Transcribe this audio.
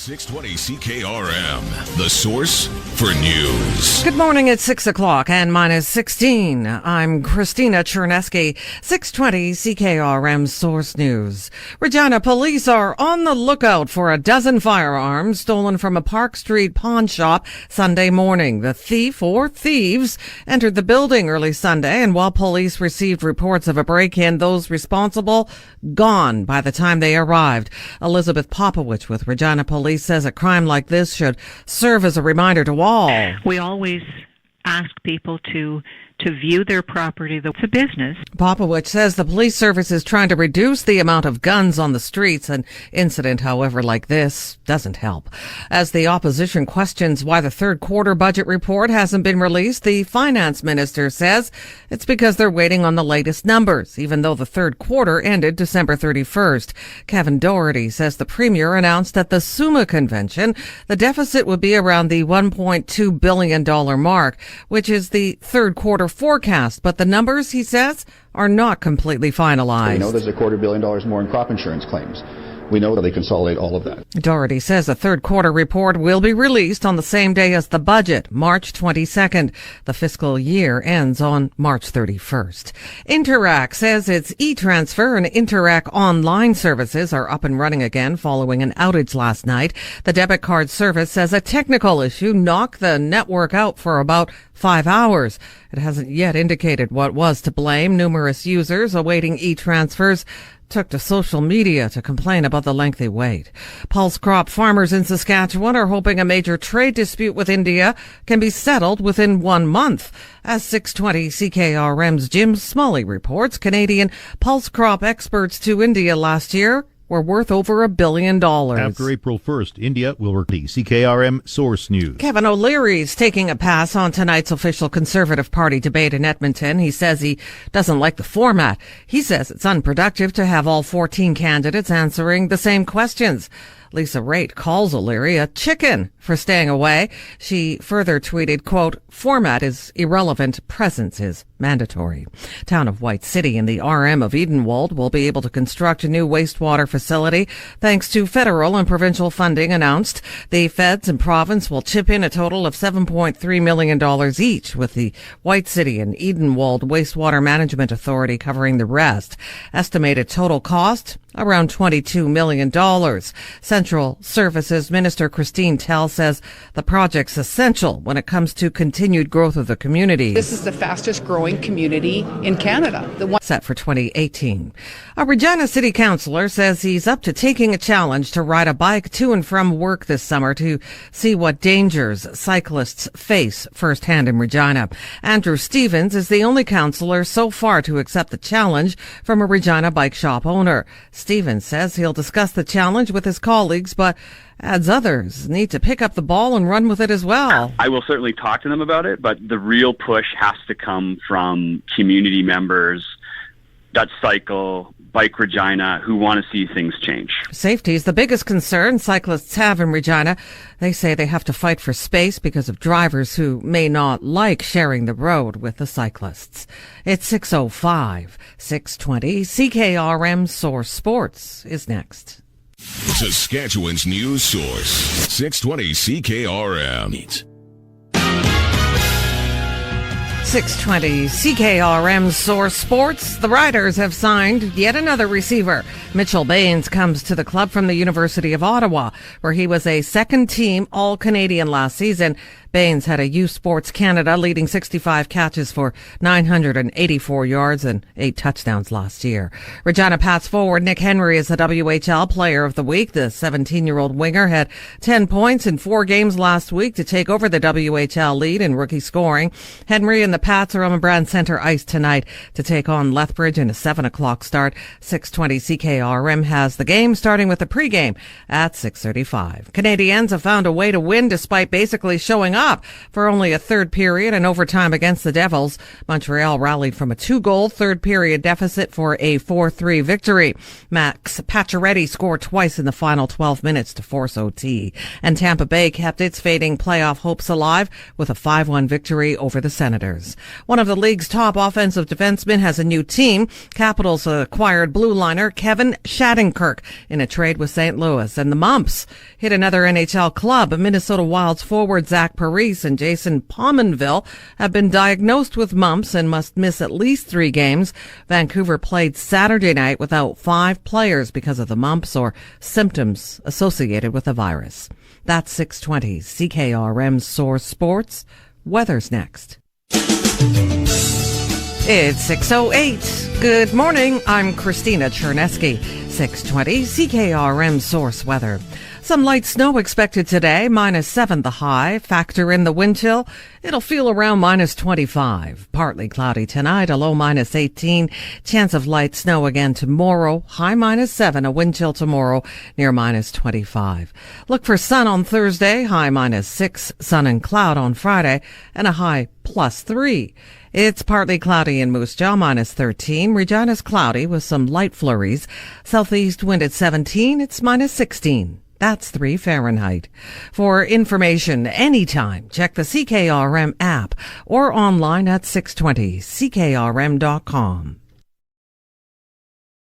620 CKRM, the source for news. Good morning. It's 6 o'clock and minus 16. I'm Christina Cherneskey, 620 CKRM Source News. Regina police are on the lookout for a dozen firearms stolen from a Park Street pawn shop Sunday morning. The thief or thieves entered the building early Sunday, and while police received reports of a break-in, those responsible gone by the time they arrived. Elizabeth Popowich with Regina Police says a crime like this should serve as a reminder to all. We always ask people to view their property. It's a business. Popowich says the police service is trying to reduce the amount of guns on the streets. An incident, however, like this doesn't help. As the opposition questions why the third quarter budget report hasn't been released, the finance minister says it's because they're waiting on the latest numbers, even though the third quarter ended December 31st. Kevin Doherty says the premier announced at the SUMA convention the deficit would be around the $1.2 billion mark, which is the third quarter forecast, but the numbers, he says, are not completely finalized. We know there's $250 million more in crop insurance claims. We know that they consolidate all of that. Doherty says the third quarter report will be released on the same day as the budget, March 22nd. The fiscal year ends on March 31st. Interac says its e-transfer and Interac online services are up and running again following an outage last night. The debit card service says a technical issue knocked the network out for about 5 hours. It hasn't yet indicated what was to blame. Numerous users awaiting e-transfers took to social media to complain about the lengthy wait. Pulse crop farmers in Saskatchewan are hoping a major trade dispute with India can be settled within 1 month. As 620 CKRM's Jim Smully reports, Canadian pulse crop exports to India last year were worth over $1 billion. After April 1st, India will work the CKRM Source News. Kevin O'Leary's taking a pass on tonight's official Conservative Party debate in Edmonton. He says he doesn't like the format. He says it's unproductive to have all 14 candidates answering the same questions. Lisa Raitt calls O'Leary a chicken for staying away. She further tweeted, quote, "Format is irrelevant, presence is mandatory." Town of White City in the RM of Edenwold will be able to construct a new wastewater facility thanks to federal and provincial funding announced. The feds and province will chip in a total of $7.3 million each, with the White City and Edenwold Wastewater Management Authority covering the rest. Estimated total cost, around $22 million. Central Services Minister Christine Tell says the project's essential when it comes to continued growth of the community. This is the fastest growing community in Canada. The one set for 2018. A Regina City Councillor says he's up to taking a challenge to ride a bike to and from work this summer to see what dangers cyclists face firsthand in Regina. Andrew Stevens is the only councillor so far to accept the challenge from a Regina bike shop owner. Stevens says he'll discuss the challenge with his colleagues, but adds others need to pick up the ball and run with it as well. I will certainly talk to them about it, but the real push has to come from community members that cycle, Bike Regina, who want to see things change. Safety is the biggest concern cyclists have in Regina. They say they have to fight for space because of drivers who may not like sharing the road with the cyclists. It's 6:05, 620. CKRM Source Sports is next. Saskatchewan's news source, 620 CKRM. 620 CKRM Source Sports. The Riders have signed yet another receiver. Mitchell Baines comes to the club from the University of Ottawa, where he was a second-team All-Canadian last season. Baines had a U Sports Canada leading 65 catches for 984 yards and 8 touchdowns last year. Regina Pats forward Nick Henry is the WHL Player of the Week. The 17-year-old winger had 10 points in 4 games last week to take over the WHL lead in rookie scoring. Henry and the Pats are on Brand Centre ice tonight to take on Lethbridge in a 7 o'clock start. 620 CKRM has the game starting with the pregame at 6:35. Canadians have found a way to win despite basically showing up up for only a third period and overtime against the Devils. Montreal rallied from a 2-goal third period deficit for a 4-3 victory. Max Pacioretty scored twice in the final 12 minutes to force OT. And Tampa Bay kept its fading playoff hopes alive with a 5-1 victory over the Senators. One of the league's top offensive defensemen has a new team. Capitals acquired blue liner Kevin Shattenkirk in a trade with St. Louis. And the Mumps hit another NHL club. Minnesota Wild's forward Zach Parise and Jason Pominville have been diagnosed with mumps and must miss at least 3 games. Vancouver played Saturday night without 5 players because of the mumps or symptoms associated with the virus. That's 620 CKRM Source Sports. Weather's next. It's 6:08. Good morning. I'm Christina Cherneskey. 620 CKRM Source Weather. Some light snow expected today, -7 the high. Factor in the wind chill, it'll feel around -25. Partly cloudy tonight, a low -18. Chance of light snow again tomorrow, high -7. A wind chill tomorrow near -25. Look for sun on Thursday, high -6. Sun and cloud on Friday, and a high +3. It's partly cloudy in Moose Jaw, -13. Regina's cloudy with some light flurries. Southeast wind at 17. It's -16. That's 3 Fahrenheit. For information anytime, check the CKRM app or online at 620ckrm.com.